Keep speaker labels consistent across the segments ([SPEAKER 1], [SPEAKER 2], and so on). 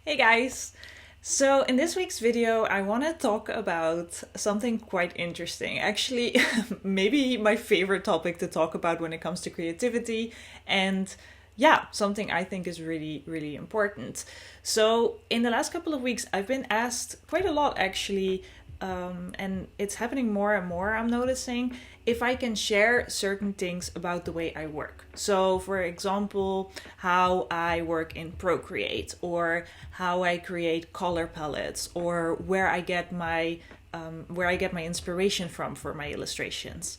[SPEAKER 1] Hey guys! So in this week's video, I want to talk about something quite interesting. Actually, maybe my favorite topic to talk about when it comes to creativity, and yeah, something I think is really, really important. So in the last couple of weeks, I've been asked quite a lot actually, and it's happening more and more, I'm noticing, if I can share certain things about the way I work. So, for example, how I work in Procreate, or how I create color palettes, or where I get my inspiration from for my illustrations.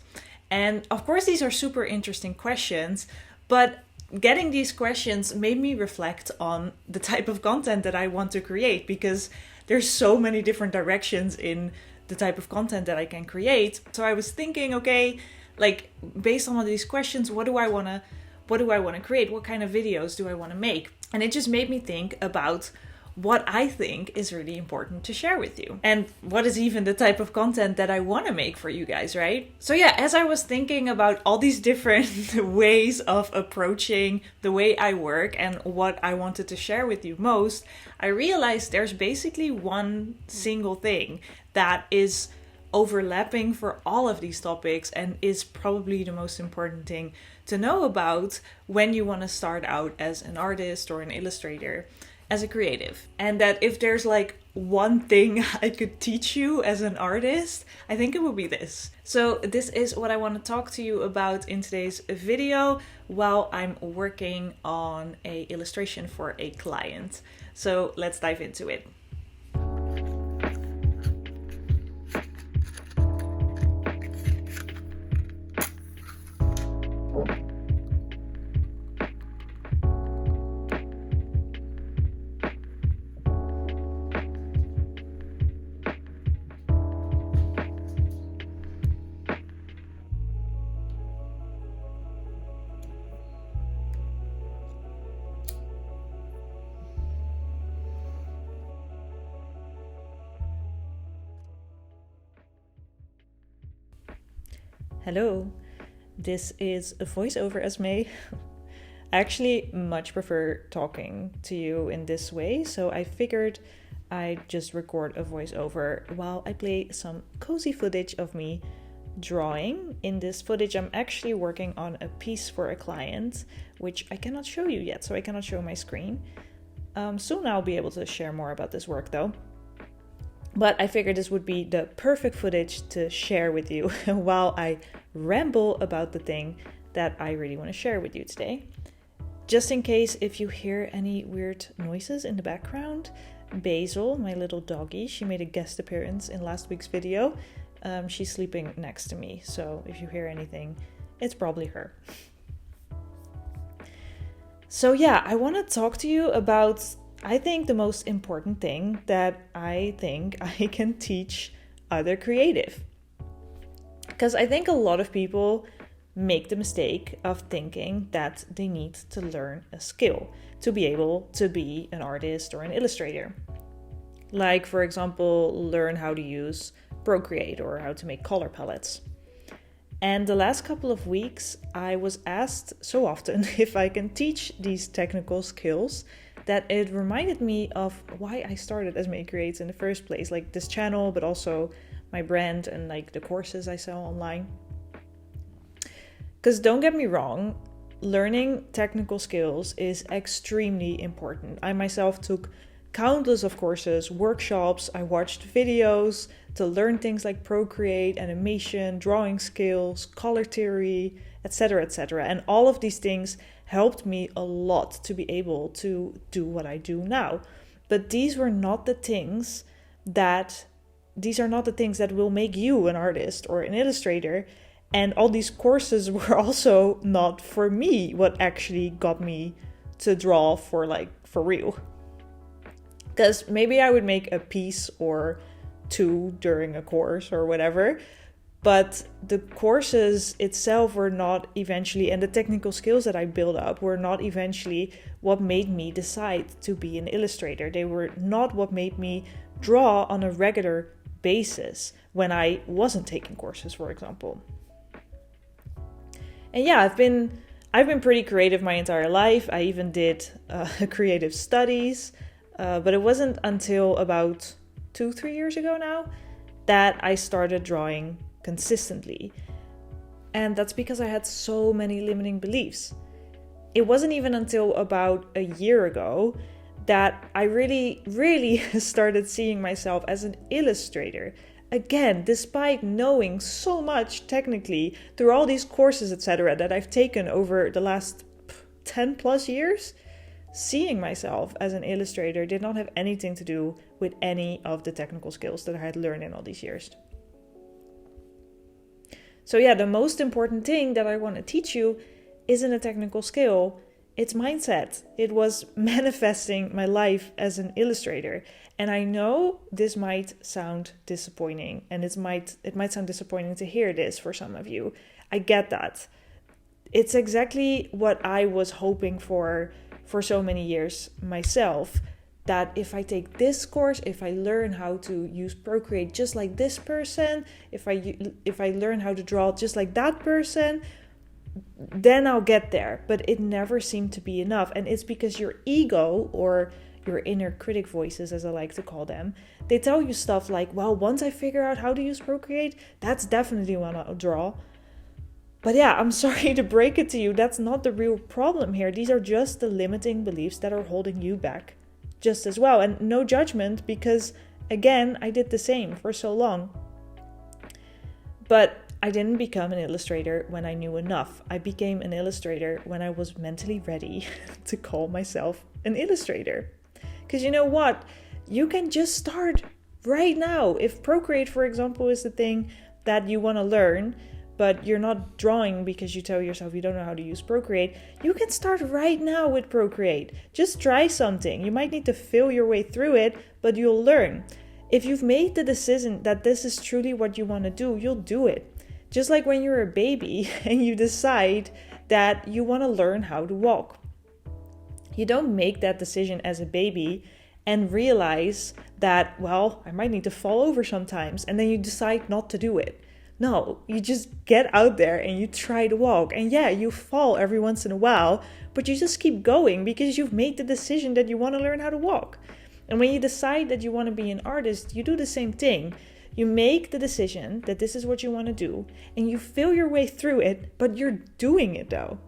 [SPEAKER 1] And of course, these are super interesting questions, but getting these questions made me reflect on the type of content that I want to create, because there's so many different directions in the type of content that I can create. So I was thinking, okay, like based on all these questions, what do I want to create? What kind of videos do I want to make? And it just made me think about what I think is really important to share with you. And what is even the type of content that I want to make for you guys, right? So yeah, as I was thinking about all these different ways of approaching the way I work and what I wanted to share with you most, I realized there's basically one single thing that is overlapping for all of these topics and is probably the most important thing to know about when you want to start out as an artist or an illustrator, as a creative. And that if there's like one thing I could teach you as an artist, I think it would be this. So this is what I want to talk to you about in today's video while I'm working on a illustration for a client. So let's dive into it. Hello, this is a voiceover Esme. I actually much prefer talking to you in this way, so I figured I'd just record a voiceover while I play some cozy footage of me drawing. In this footage, I'm actually working on a piece for a client, which I cannot show you yet, so I cannot show my screen. Soon I'll be able to share more about this work though. But I figured this would be the perfect footage to share with you while I ramble about the thing that I really want to share with you today. Just in case if you hear any weird noises in the background, Basil, my little doggy, she made a guest appearance in last week's video. She's sleeping next to me, so if you hear anything, it's probably her. So yeah, I want to talk to you about, I think, the most important thing that I think I can teach other creative. Because I think a lot of people make the mistake of thinking that they need to learn a skill to be able to be an artist or an illustrator. Like, for example, learn how to use Procreate or how to make color palettes. And the last couple of weeks, I was asked so often if I can teach these technical skills that it reminded me of why I started Esme Creates in the first place, like this channel, but also my brand and like the courses I sell online. Because don't get me wrong, learning technical skills is extremely important. I myself took countless of courses, workshops, I watched videos to learn things like Procreate, animation, drawing skills, color theory, etc., etc. And all of these things helped me a lot to be able to do what I do now. But these are not the things that will make you an artist or an illustrator. And all these courses were also not for me what actually got me to draw for real. Because maybe I would make a piece or two during a course or whatever, but the courses itself were not eventually, and the technical skills that I built up were not eventually what made me decide to be an illustrator. They were not what made me draw on a regular basis when I wasn't taking courses, for example. And yeah, I've been pretty creative my entire life. I even did creative studies. But it wasn't until about 2-3 years ago now that I started drawing consistently. And that's because I had so many limiting beliefs. It wasn't even until about a year ago that I really started seeing myself as an illustrator. Again, despite knowing so much technically through all these courses, etc., that I've taken over the last 10 plus years, seeing myself as an illustrator did not have anything to do with any of the technical skills that I had learned in all these years. So yeah, the most important thing that I want to teach you isn't a technical skill, it's mindset. It was manifesting my life as an illustrator. And I know this might sound disappointing, and it might sound disappointing to hear this for some of you. I get that. It's exactly what I was hoping for so many years myself, that if I take this course, if I learn how to use Procreate just like this person, if I learn how to draw just like that person, then I'll get there. But it never seemed to be enough. And it's because your ego, or your inner critic voices, as I like to call them, they tell you stuff like, well, once I figure out how to use Procreate, that's definitely when I'll draw. But yeah, I'm sorry to break it to you, that's not the real problem here. These are just the limiting beliefs that are holding you back just as well. And no judgment, because again, I did the same for so long. But I didn't become an illustrator when I knew enough. I became an illustrator when I was mentally ready to call myself an illustrator. Because you know what? You can just start right now. If Procreate, for example, is the thing that you want to learn, but you're not drawing because you tell yourself you don't know how to use Procreate, you can start right now with Procreate. Just try something. You might need to feel your way through it, but you'll learn. If you've made the decision that this is truly what you want to do, you'll do it. Just like when you're a baby and you decide that you want to learn how to walk. You don't make that decision as a baby and realize that, well, I might need to fall over sometimes, and then you decide not to do it. No, you just get out there and you try to walk. And yeah, you fall every once in a while, but you just keep going because you've made the decision that you want to learn how to walk. And when you decide that you want to be an artist, you do the same thing. You make the decision that this is what you want to do, and you feel your way through it, but you're doing it though.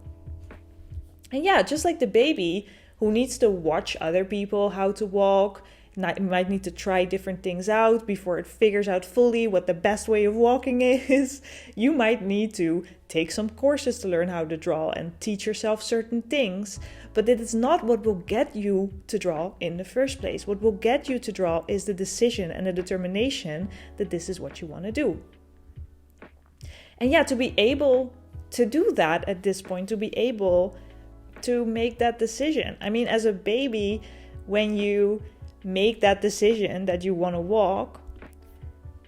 [SPEAKER 1] And yeah, just like the baby who needs to watch other people how to walk, might need to try different things out before it figures out fully what the best way of walking is. You might need to take some courses to learn how to draw and teach yourself certain things, but it is not what will get you to draw in the first place. What will get you to draw is the decision and the determination that this is what you want to do. And yeah, to be able to do that at this point, to be able to make that decision. I mean, as a baby, when you make that decision that you want to walk,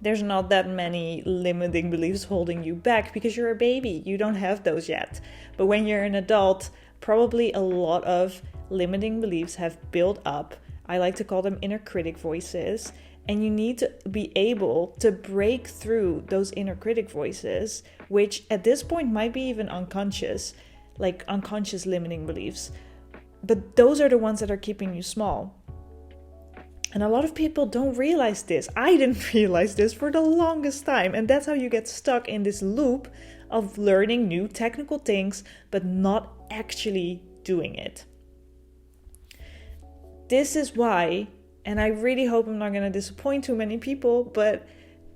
[SPEAKER 1] there's not that many limiting beliefs holding you back because you're a baby. You don't have those yet. But when you're an adult, probably a lot of limiting beliefs have built up. I like to call them inner critic voices. And you need to be able to break through those inner critic voices, which at this point might be even unconscious, like unconscious limiting beliefs. But those are the ones that are keeping you small. And a lot of people don't realize this. I didn't realize this for the longest time. And that's how you get stuck in this loop of learning new technical things, but not actually doing it. This is why, and I really hope I'm not going to disappoint too many people, but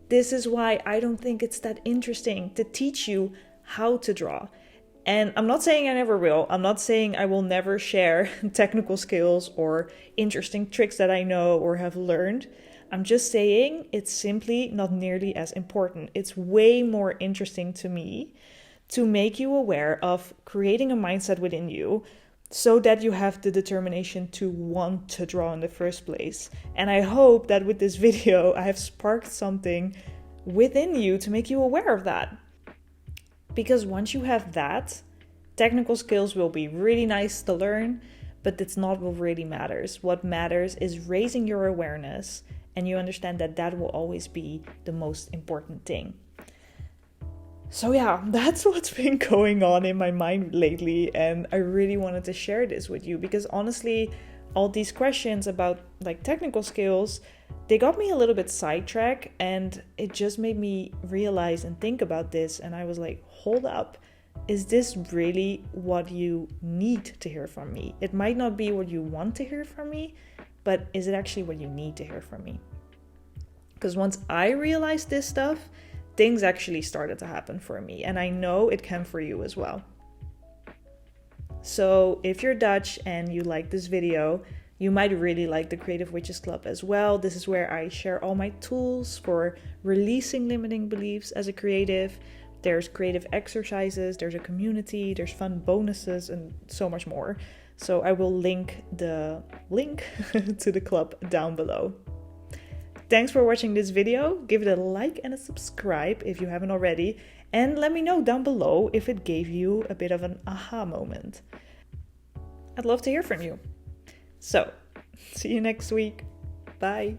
[SPEAKER 1] this is why I don't think it's that interesting to teach you how to draw. And I'm not saying I never will. I'm not saying I will never share technical skills or interesting tricks that I know or have learned. I'm just saying it's simply not nearly as important. It's way more interesting to me to make you aware of creating a mindset within you so that you have the determination to want to draw in the first place. And I hope that with this video, I have sparked something within you to make you aware of that. Because once you have that, technical skills will be really nice to learn, but it's not what really matters. What matters is raising your awareness, and you understand that that will always be the most important thing. So yeah, that's what's been going on in my mind lately, and I really wanted to share this with you because honestly, all these questions about like technical skills, they got me a little bit sidetracked, and it just made me realize and think about this. And I was like, hold up, is this really what you need to hear from me? It might not be what you want to hear from me, but is it actually what you need to hear from me? Because once I realized this stuff, things actually started to happen for me. And I know it can for you as well. So if you're Dutch and you like this video, you might really like the Creative Witches Club as well. This is where I share all my tools for releasing limiting beliefs as a creative. There's creative exercises, there's a community, there's fun bonuses, and so much more. So I will link the link to the club down below. Thanks for watching this video. Give it a like and a subscribe if you haven't already. And let me know down below if it gave you a bit of an aha moment. I'd love to hear from you. So, see you next week. Bye.